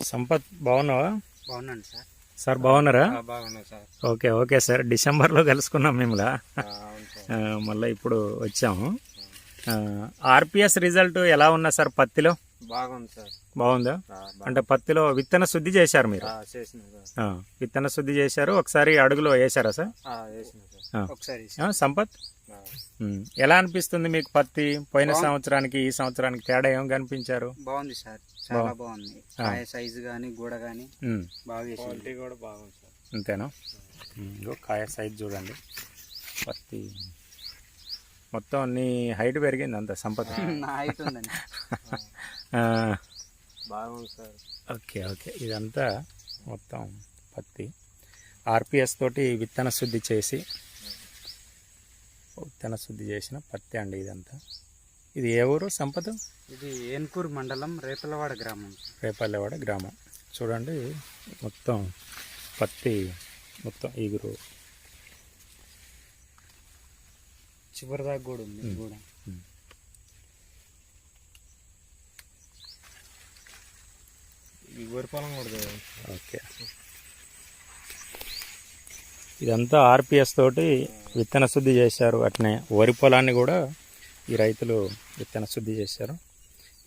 సంపత్ బాగున్నావా? బాగున్నాను sir. Sir బాగున్నారా? బాగున్నా సార్. ఓకే ఓకే సార్, డిసెంబర్లో కలుసుకున్నాం మిమ్మల్ని. మళ్ళీ ఇప్పుడు వచ్చాము. ఆర్పిఎస్ రిజల్ట్ ఎలా ఉన్నా సార్? పత్తిలో బాగుంది సార్. బాగుందా? అంటే పత్తిలో విత్తన శుద్ధి చేశారు మీరు? విత్తన శుద్ధి చేశారు. ఒకసారి అడుగులో వేసారా సార్? సంపత్ ఎలా అనిపిస్తుంది మీకు పత్తి? పోయిన సంవత్సరానికి ఈ సంవత్సరానికి తేడా ఏం కనిపించారు? బాగుంది సార్, చాలా బాగుంది. కాయ సైజు కానీ గూడ కానీ బాగా, క్వాలిటీ కూడా బాగుంది సార్. అంతేనా? కాయ సైజు చూడండి. పత్తి మొత్తం నీ హైట్ పెరిగింది అంత సంపత్? నా హైట్ ఉందండి. బాగుంది సార్. ఓకే ఓకే, ఇదంతా మొత్తం పత్తి ఆర్పిఎస్ తోటి విత్తన శుద్ధి చేసి చేసిన పత్తి అండి ఇదంతా. ఇది ఏ ఊరు సంపద? ఇది ఏన్కూరు మండలం, రేపల్లవాడ గ్రామం. రేపల్లవాడ గ్రామం. చూడండి మొత్తం పత్తి, మొత్తం ఈగురు చివరిదాకా కూడా ఉంది కూడా. ఈ వరి పొలం కూడా. ఓకే, ఇదంతా ఆర్పిఎస్ తోటి విత్తన శుద్ధి చేశారు. అట్నే వరి పొలాన్ని కూడా ఈ రైతులు విత్తన శుద్ధి చేశారు.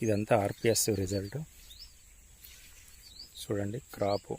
ఇదంతా ఆర్పిఎస్ రిజల్ట్. చూడండి క్రాపు